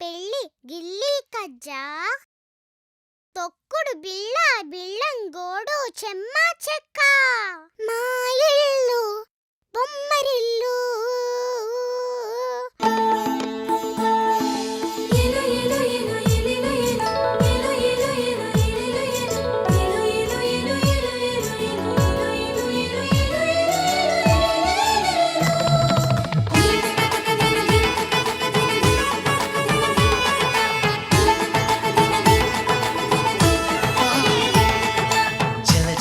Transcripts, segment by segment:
పెళ్ళి గిల్లీ కజ్జా తొక్కుడు బిళ్ళ బిళ్ళంగోడు చెమ్మ చెక్క మా ఇల్లు బొమ్మరిల్లు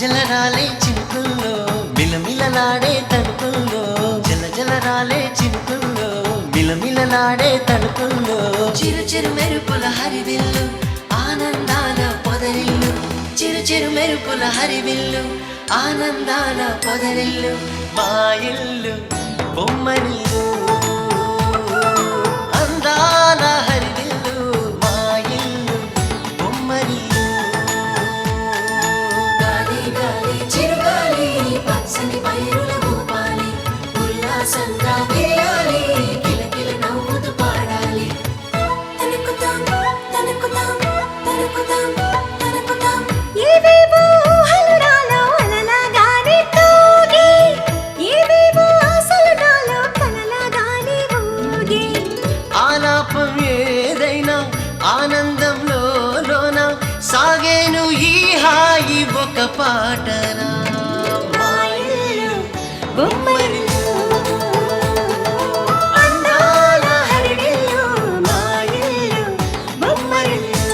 జలరాలే చినుకుల్లో మిలమిలలాడే తడుకుల్లో జలరాలే చినుకుల్లో మిలమిలలాడే తడుకుల్లో చిరు చిరు మెరుపుల హరివిల్లు ఆనందాల పొదరిల్లు చిరు చిరు మెరుపుల హరివిల్లు ఆనందాల పొదరిల్లు మా ఇల్లు బొమ్మరిల్లు అందాల హరివిల్లు మా ఇల్లు బొమ్మరిల్లు పచ్చని పైరుల భూపాలి ఉల్లాసంగా వేయాలి కిలకిల నవ్వుతూ పాడాలి తనుకుతాం తనుకుతాం తనుకుతాం తనుకుతాం ఏవేవో ఊహలు నాలో అలలాగానే తూగి ఏవేవో ఆశలు నాలో కలలాగానే ఊగి ఆలాపం ఏదైనా ఆనందంలోన సాగేను ఈ హాయి ఒక పాటనా అందాల హరివిల్లు మా ఇల్లు బొమ్మరిల్లు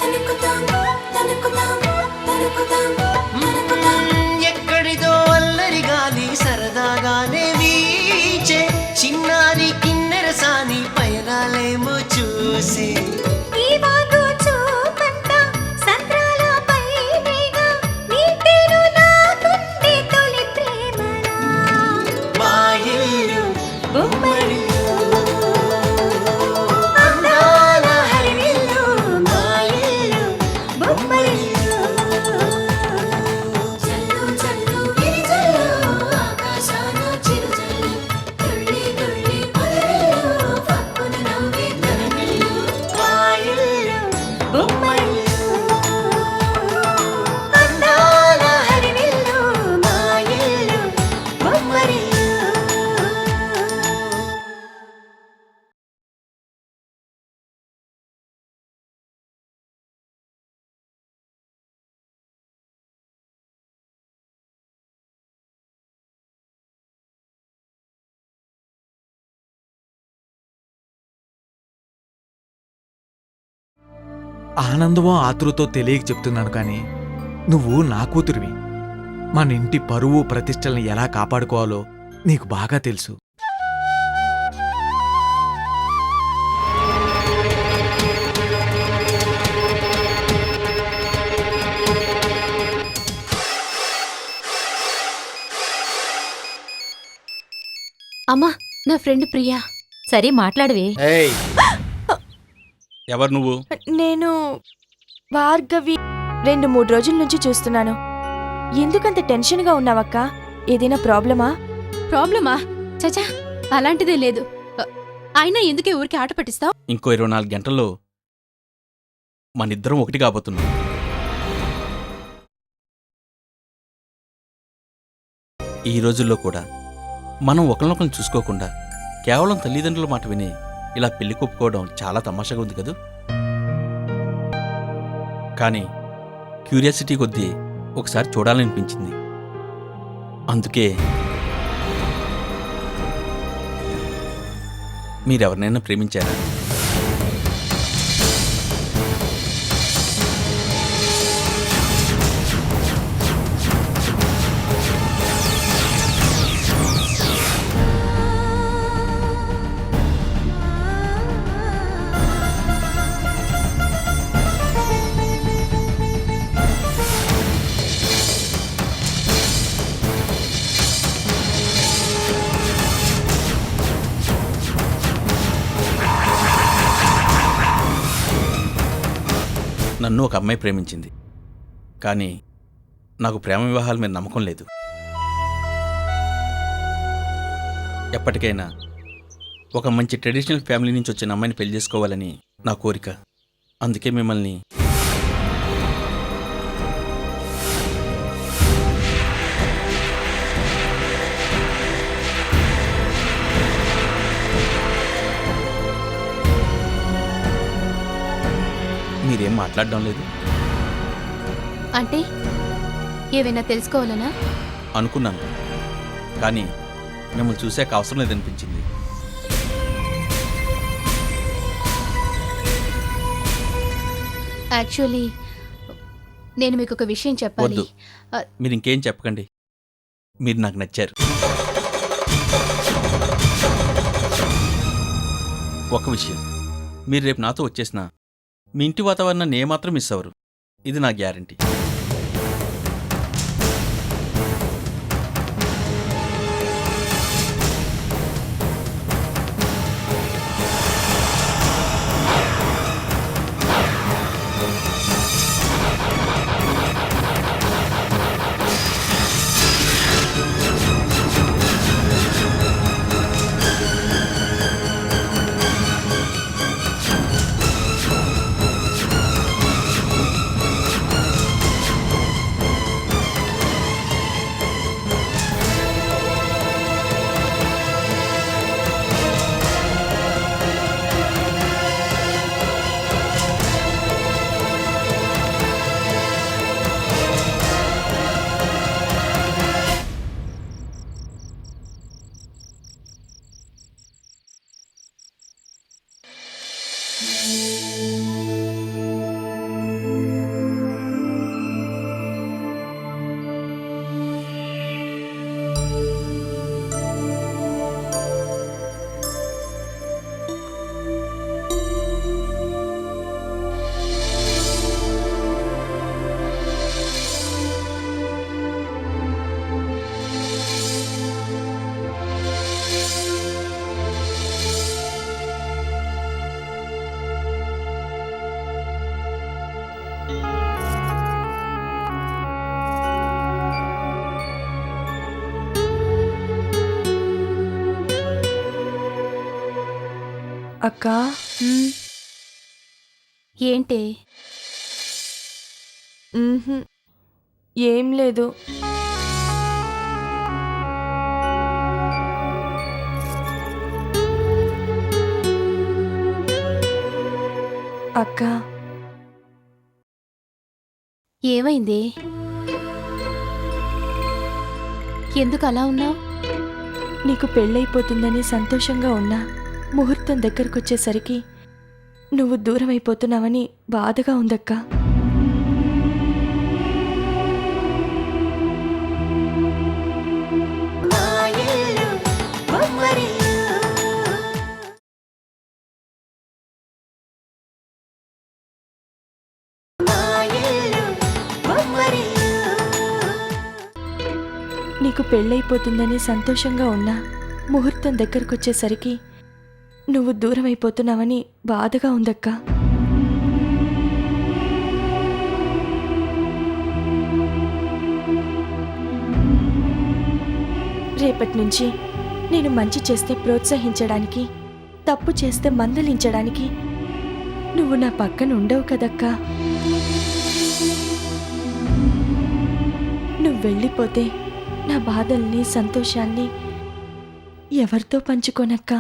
తనుకుతాం తనుకుతాం తనుకుతాం సరదాగానే వీచే చిన్నారి కిన్నెరసాని పయనాలేమో చూసి మా ఇల్లు బొమ్మరిల్లు అందాల హరివిల్లు మా ఇల్లు బొమ్మరిల్లు ఆనందమో ఆతృతో తెలియక చెప్తున్నాను కానీ నువ్వు నా కూతురివి. మన ఇంటి పరువు ప్రతిష్టల్ని ఎలా కాపాడుకోవాలో నీకు బాగా తెలుసు. అమ్మా, నా ఫ్రెండ్ ప్రియా. సరే మాట్లాడవే. ఎవరు నువ్వు? నేను భార్గవి. 2-3 రోజుల నుంచి చూస్తున్నాను. ఎందుకంత టెన్షన్గా ఉన్నావక్క? ఏదైనా ప్రాబ్లమా? ప్రాబ్లమా? చచా, అలాంటిదే లేదు. అయినా ఎందుకే ఊరికి ఆట పట్టిస్తావు? ఇంకో 24 గంటల్లో మనిద్దరం ఒకటి కాబోతున్నాం. ఈ రోజుల్లో కూడా మనం ఒకరినొకరిని చూసుకోకుండా కేవలం తల్లిదండ్రుల మాట విని ఇలా పెళ్లి కొప్పుకోవడం చాలా తమాషాగా ఉంది కదూ. కానీ క్యూరియాసిటీ కొద్దీ ఒకసారి చూడాలనిపించింది. అందుకే మీరెవరినైనా ప్రేమించారా? నన్ను ఒక అమ్మాయి ప్రేమించింది. కానీ నాకు ప్రేమ వివాహాల మీద నమ్మకం లేదు. ఎప్పటికైనా ఒక మంచి ట్రెడిషనల్ ఫ్యామిలీ నుంచి వచ్చిన అమ్మాయిని పెళ్లి చేసుకోవాలని నా కోరిక. అందుకే మిమ్మల్ని మీరేం మాట్లాడడం లేదు. అంటే ఏవైనా తెలుసుకోవాలనా? అనుకున్నాను, కానీ మిమ్మల్ని చూసాక అవసరం లేదనిపించింది. యాక్చువల్లీ నేను మీకు ఒక విషయం చెప్పాలి. వద్దు, మీరు ఇంకేం చెప్పకండి. మీరు నాకు నచ్చారు. ఒక విషయం, మీరు రేపు నాతో వచ్చేసినా మీ ఇంటి వాతావరణాన్ని ఏమాత్రం మిస్ అవ్వరు. ఇది నా గ్యారంటీ. అక్క, ఏంటే? ఏం లేదు. అక్క, ఏమైంది? ఎందుకు అలా ఉన్నావు? నీకు పెళ్ళైపోతుందని సంతోషంగా ఉన్నా ముహూర్తం దగ్గరకొచ్చేసరికి నువ్వు దూరం అయిపోతున్నావని బాధగా ఉందక్క. నీకు పెళ్ళైపోతుందని సంతోషంగా ఉన్నా ముహూర్తం దగ్గరకొచ్చేసరికి నువ్వు దూరం అయిపోతున్నావని బాధగా ఉందక్క. రేపటి నుంచి నేను మంచి చేస్తే ప్రోత్సహించడానికి, తప్పు చేస్తే మందలించడానికి నువ్వు నా పక్కన ఉండవు కదక్కా. నువ్వు వెళ్ళిపోతే నా బాధల్ని, సంతోషాన్ని ఎవరితో పంచుకోనక్కా?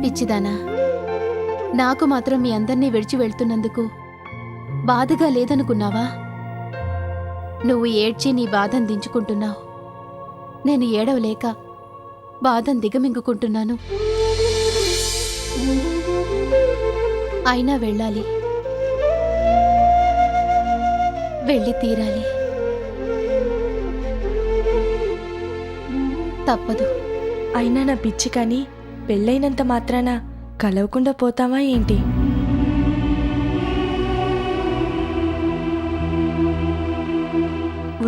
పిచ్చిదానా, నాకు మాత్రం మీ అందర్నీ విడిచి వెళ్తున్నందుకు బాధగా లేదనుకున్నావా? నువ్వు ఏడ్చి నీ బాధను దించుకుంటున్నావు. నేను ఏడవలేక బాధను దిగమింగుకుంటున్నాను. అయినా వెళ్ళాలి, వెళ్ళి తీరాలి. తప్పదు. అయినా నా పిచ్చి కానీ పెళ్ళైనంత మాత్రాన కలవకుండా పోతావా ఏంటి?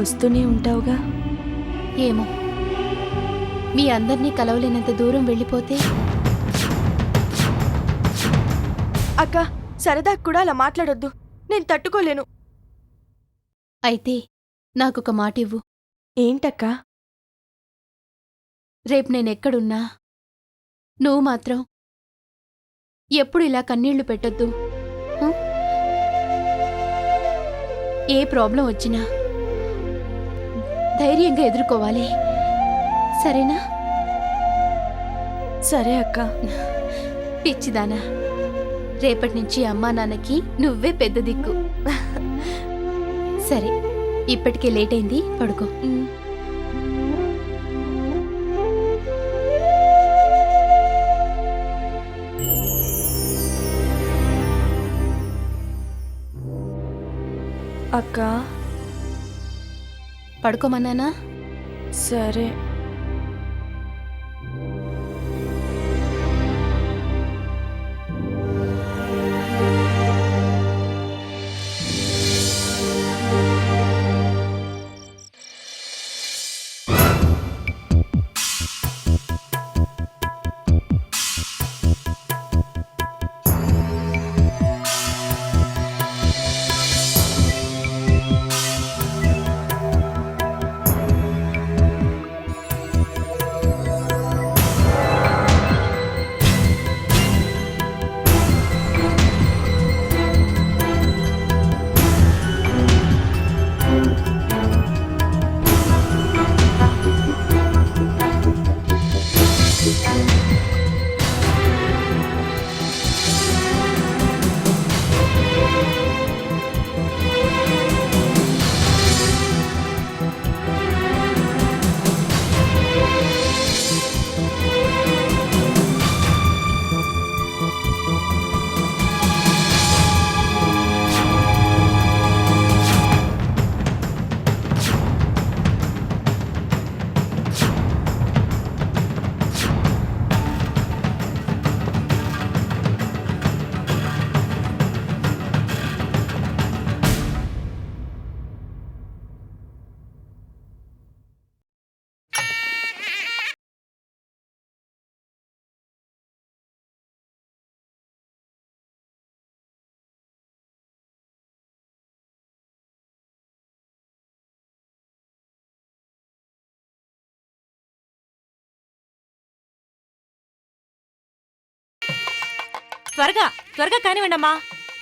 వస్తూనే ఉంటావుగా? ఏమో మీ అందరినీ కలవలేనంత దూరం వెళ్ళిపోతే అక్క, సరదా కూడా అలా మాట్లాడొద్దు. నేను తట్టుకోలేను. అయితే నాకొక మాట ఇవ్వు. ఏంటక్కా? రేపు నేనెక్కడున్నా నువ్వు మాత్రం ఎప్పుడు ఇలా కన్నీళ్లు పెట్టొద్దు. హ? ఏ ప్రాబ్లం వచ్చినా ధైర్యంగా ఎదుర్కోవాలి, సరేనా? సరే అక్క. పిచ్చిదానా, రేపటి నుంచి అమ్మా నాన్నకి నువ్వే పెద్ద దిక్కు. సరే, ఇప్పటికే లేట్ అయింది, పడుకో. ఉమ్. అక్క, పడుకోమన్నానా? సరే. త్వరగా త్వరగా కానివ్వండమ్మా.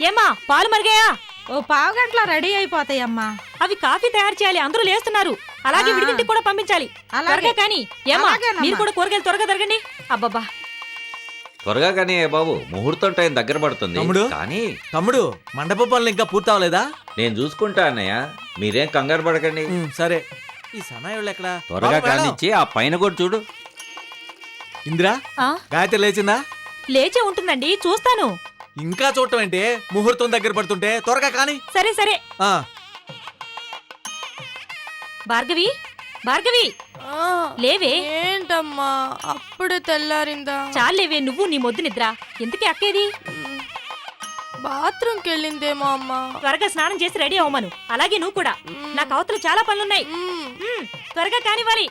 ఏమ్మా, పాలు మరిగాయా? ఓ పావు గంటలో రెడీ అయిపోతాయమ్మా. అవి కాఫీ తయారు చేయాలి, అందరూ లేస్తున్నారు. అలాగే విడిదింటికి కూడా పంపించాలి. త్వరగా కానీ. ఏమ్మా, అలాగేనమ్మా. మీరు కూడా కూరగాయలు త్వరగా తరగండి. అబ్బబ్బా, త్వరగా కానీ బాబు, ముహూర్తం టైం దగ్గర పడుతుంది. తమ్ముడు? కానీ తమ్ముడు, మండప పనులు ఇంకా పూర్తవలేదా? నేను చూసుకుంటా అన్నయ్య, మీరేం కంగారు పడకండి. సరే. ఈ సన్నాయోళ్ళు ఎక్కడ? త్వరగా బాబు, మేడం. కానిచ్చి ఆ పైన కూడా చూడు. ఇందిరా, ఆ? గాయత్రి లేచిందా? లేచే ఉంటుందండి, చూస్తాను. ఇంకా చూడటం ఏంటి? ముహూర్తం దగ్గర పడుతుంటే త్వరగా కాని. సరే సరే. ఆ, భార్గవి, భార్గవి, లేవే. ఏంటమ్మా, అప్పుడే తెల్లారిందా? చాలేవే, నువ్వు నీ మొద్దు నిద్ర. ఎందుకే అక్కేది? బాత్రూమ్కి వెళ్ళిందేమో అమ్మా. త్వరగా స్నానం చేసి రెడీ అవ్వమను. అలాగే నువ్వు కూడా. నాకు అవతల చాలా పనులున్నాయి. త్వరగా కానివ్వాలి.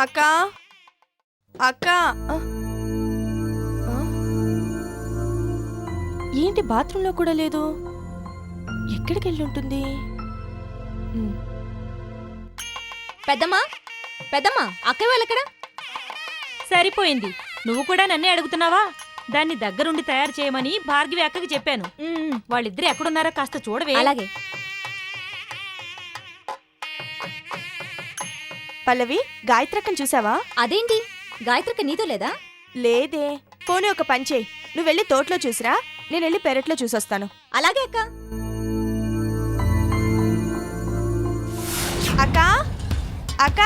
అక్క, అక్క. ఏంటి బాత్రూంలో కూడా లేదు? ఎక్కడికి వెళ్ళి ఉంటుంది? పెద్దమ్మా, పెద్దమ్మా, అక్క వాళ్ళెక్కడ? సరిపోయింది, నువ్వు కూడా నన్నే అడుగుతున్నావా? దాన్ని దగ్గరుండి తయారు చేయమని భార్గవి అక్కకి చెప్పాను. వాళ్ళిద్దరు ఎక్కడున్నారో కాస్త చూడవే. అలాగే. పల్లవి, గాయత్రక్కని చూసావా? అదేంటి, గాయత్రక్క నీతో లేదా? లేదే. పోనీ ఒక పని చేయి, నువ్వు వెళ్ళి తోటలో చూసిరా, నేను వెళ్ళి పెరట్లో చూసొస్తాను. అలాగే అక్క. అక్క, అక్క.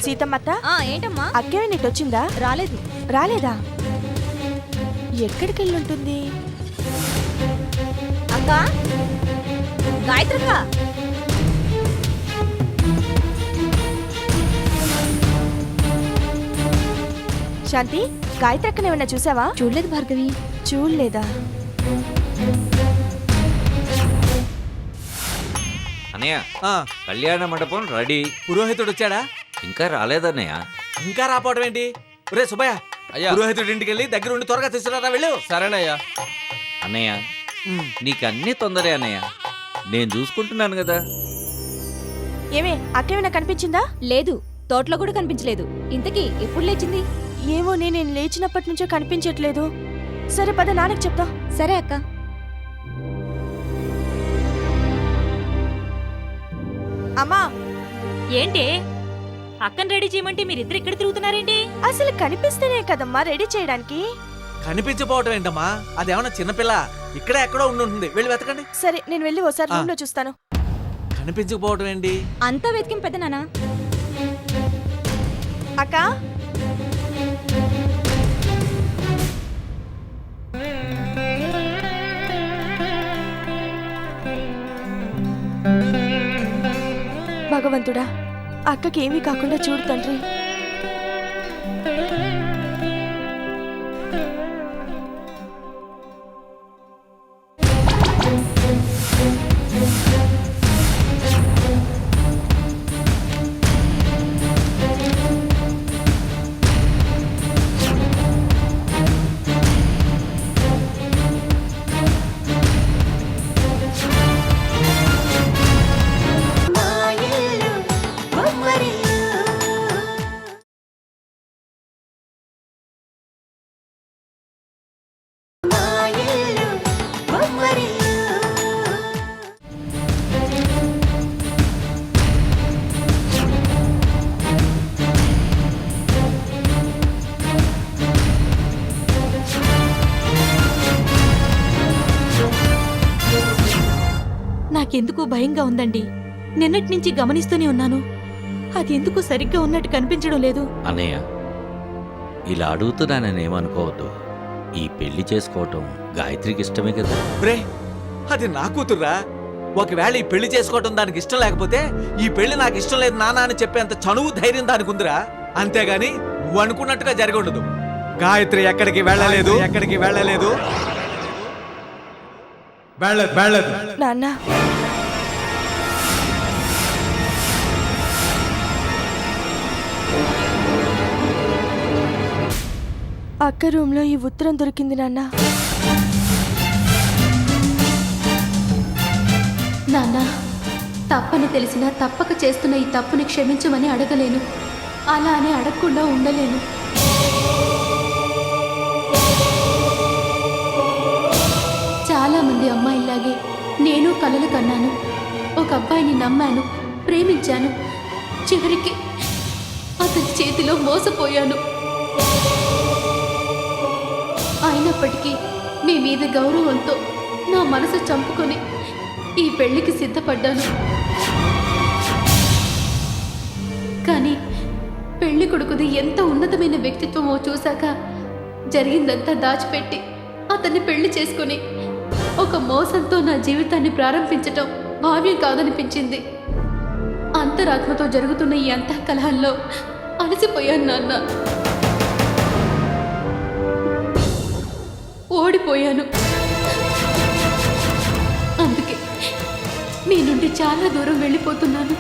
సీతమ్మత్త, ఏంటమ్మా? అక్కే నీటొచ్చిందా? రాలేదు. రాలేదా? ఎక్కడికి వెళ్ళి ఉంటుంది? అక్క, గాయత్రక్క. శాంతి, గాయత్రక్కని ఏమన్నా చూసావా? చూడలేదు భార్గవి. చూడలేదా? అన్నయ్య ఆ, కళ్యాణ మండపం రెడీ. పురోహితుడు వచ్చాడా? ఇంకా రాలేదన్నయ్య. ఇంకా రాపోవడం ఏంటి? ఒరే సుబ్బయ్య, అయ్యా పురోహితుడి ఇంటికి వెళ్ళి దగ్గర ఉండి త్వరగా తీసుకురా వెళ్ళు. సరేనయ్యా. అన్నయ్య ఉమ్, నీకు అన్నీ తొందరే అన్నయ్య, నేను చూసుకుంటున్నాను కదా. ఏమే అక్కేమైనా కనిపించిందా? లేదు, తోటలో కూడా కనిపించలేదు. ఇంతకీ ఎప్పుడు లేచింది? ఏమో నేను లేచినప్పటి నుంచో కనిపించట్లేదు. సరే పద నాన్నకి చెప్తా. సరే అక్క. అమ్మా, ఏంటి అక్కని రెడీ చేయమంటే మీరిద్దరు ఇక్కడ తిరుగుతున్నారేంటి? అసలు కనిపిస్తేనే కదమ్మా రెడీ చేయడానికి. కనిపించపోవటం ఏంటమ్మా? అదేమన్నా చిన్నపిల్ల, ఇక్కడే ఎక్కడో ఉండి ఉంటుంది. వెళ్ళి వెతకండి. సరే నేను వెళ్ళి ఒకసారి ఆ. రూమ్ లో చూస్తాను. కనిపించకపోవటం ఏంటి? అంతా వెతికిం పెద్ద నాన్న. అక్క, భగవంతుడా, అక్కకి ఏమీ కాకుండా చూడు తండ్రి. నాకెందుకు భయంగా ఉందండి. నిన్నటి నుంచి గమనిస్తూనే ఉన్నాను. అది ఎందుకు సరిగ్గా ఉన్నట్టు కనిపించడం లేదు. అన్నయ్య ఇలా అడుగుతున్నానేమనుకోవద్దు. ఈ పెళ్లి చేసుకోవటం గాయత్రికి ఇష్టమే కదా. రే, అది నా కూతుర్రా. ఒకవేళ ఈ పెళ్లి చేసుకోవటం దానికి ఇష్టం లేకపోతే ఈ పెళ్లి నాకు ఇష్టం లేదు నాన్న అని చెప్పేంత చనువు ధైర్యం దానికి ఉందిరా. అంతేగాని నువ్వు అనుకున్నట్టుగా జరిగి ఉండదు. గాయత్రి ఎక్కడికి వెళ్ళలేదు, ఎక్కడికి వెళ్ళలేదు, వెళ్ళదు. నాన్న, అక్క రూమ్ లో ఈ ఉత్తరం దొరికింది నాన్న. నాన్న, తప్పని తెలిసినా తప్పక చేస్తున్న ఈ తప్పుని క్షమించమని అడగలేను. అలా అని అడగకుండా ఉండలేను. చాలా మంది అమ్మాయిలాగే నేను కలలు కన్నాను. ఒక అబ్బాయిని నమ్మాను, ప్రేమించాను. చివరికి అతని చేతిలో మోసపోయాను. అయినప్పటికీ మీ మీద గౌరవంతో నా మనసు చంపుకొని ఈ పెళ్లికి సిద్ధపడ్డాను. కానీ పెళ్లి కొడుకుది ఎంత ఉన్నతమైన వ్యక్తిత్వమో చూశాక జరిగిందంతా దాచిపెట్టి అతన్ని పెళ్లి చేసుకుని ఒక మోసంతో నా జీవితాన్ని ప్రారంభించటం భావ్యం కాదనిపించింది. అంతరాత్మతో జరుగుతున్న ఈ అంతఃకలహంలో అలసిపోయాను నాన్న. ఓడిపోయాను. అందుకే మీ నుండి చాలా దూరం వెళ్ళిపోతున్నాను.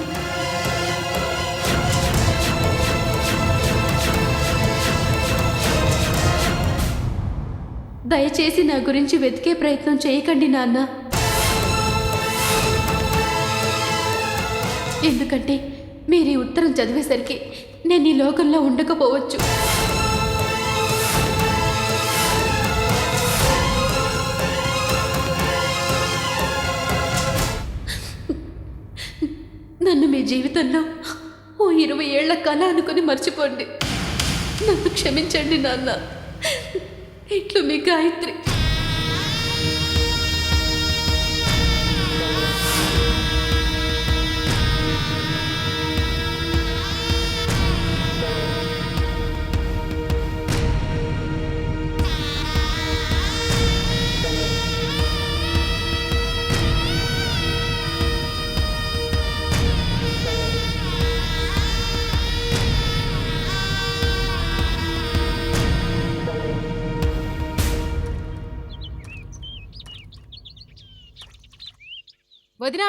దయచేసి నా గురించి వెతికే ప్రయత్నం చేయకండి నాన్న. ఎందుకంటే మీరు ఈ ఉత్తరం చదివేసరికి నేను ఈ లోకంలో ఉండకపోవచ్చు. నన్ను మీ జీవితంలో ఓ 20 ఏళ్ల కళ అనుకుని మర్చిపోండి. నన్ను క్షమించండి నాన్న. ఇట్లు మీ గాయత్రి. వదినా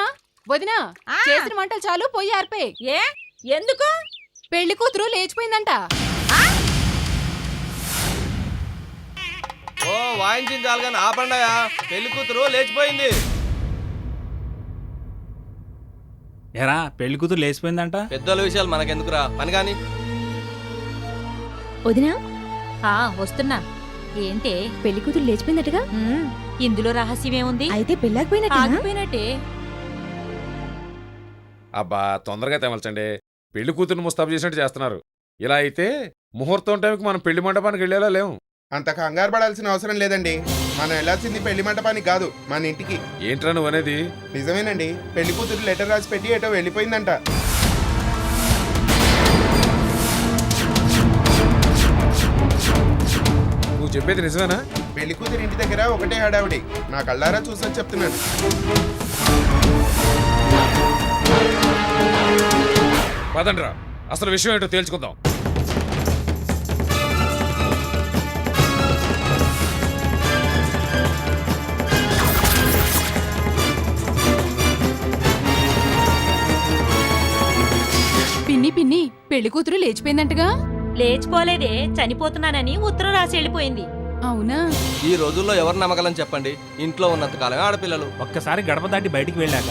వదినా చేసిన వంటలు చాలు పొయ్యి ఆర్పే. ఏ ఎందుకు? పెళ్లి కూతురు లేచిపోయిందంట. ఓ వాయించింది చాలు కానీ ఆపండాయా, పెళ్లి కూతురు లేచిపోయింది. ఎరా పెళ్లి కూతురు లేచిపోయిందంట. పెద్దల విషయాలు మనకెందుకురా, పని కాని. వదినా వస్తున్నా. ఏంటే పెళ్లి కూతురు లేచిపోయిందటగా? ఇందులో రహస్యమేముంది? అయితే పెళ్ళాకపోయినట్టు ఆగిపోయినట్టే. అబ్బా తొందరగా తెమల్చండి, పెళ్లి కూతురు ముస్తాబు చేసినట్టు చేస్తున్నారు. ఇలా అయితే ముహూర్తం టైంకి మనం పెళ్లి మండపానికి వెళ్ళేలా లేము. అంత కంగారు పడాల్సిన అవసరం లేదండి. మనం వెళ్ళాల్సింది పెళ్లి మంటపానికి కాదు, మన ఇంటికి. ఏంట్రా నువ్వు అనేది? నిజమేనండి, పెళ్లి కూతురు లెటర్ రాసి పెట్టి ఏటో వెళ్ళిపోయిందంట. నువ్వు చెప్పేది నిజమేనా? పెళ్లి కూతురు ఇంటి దగ్గర ఒకటే హడావిడి, నా కళ్ళారా చూసని చెప్తున్నాను. పదండ్రా, అసలు విషయం ఏంటో తేల్చుకుందాం. పిన్ని పిన్ని పెళ్లి కూతురు లేచిపోయిందంటగా? లేచిపోలేదే, చనిపోతున్నానని ఉత్తరం రాసి వెళ్ళిపోయింది. అవునా? ఈ రోజుల్లో ఎవరు నమ్మగలని చెప్పండి, ఇంట్లో ఉన్నంత కాలమే ఆడపిల్లలు. ఒక్కసారి గడప దాటి బయటికి వెళ్ళాక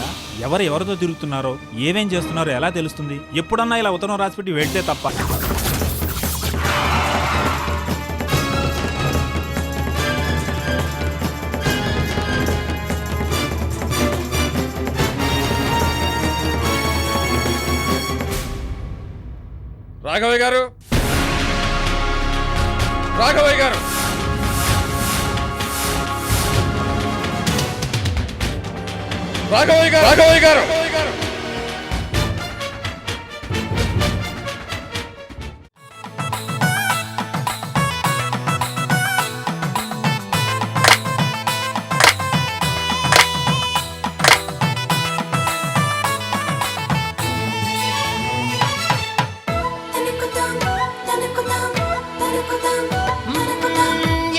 ఎవరితో తిరుగుతున్నారో ఏమేం చేస్తున్నారో ఎలా తెలుస్తుంది? ఎప్పుడన్నా ఇలా ఉత్తరం రాసిపెట్టి వెళ్తే తప్ప. రాఘవయ్య గారు, రాఘవయ్య గారు, రాఘవయ్య గారు, రాఘవయ్య గారు.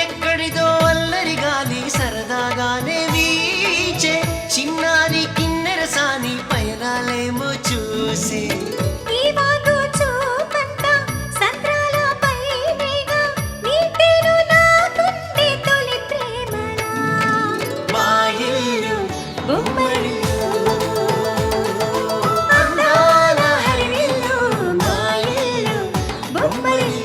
ఎక్కడిదో అల్లరి గాలి సరదాగానే వీచే, చిన్నారి కిన్నెర సాని పయనాలేమో చూసి మా ఇల్లు బొమ్మరిల్లు, అందాల హరివిల్లు, మా ఇల్లు బొమ్మరిల్లు.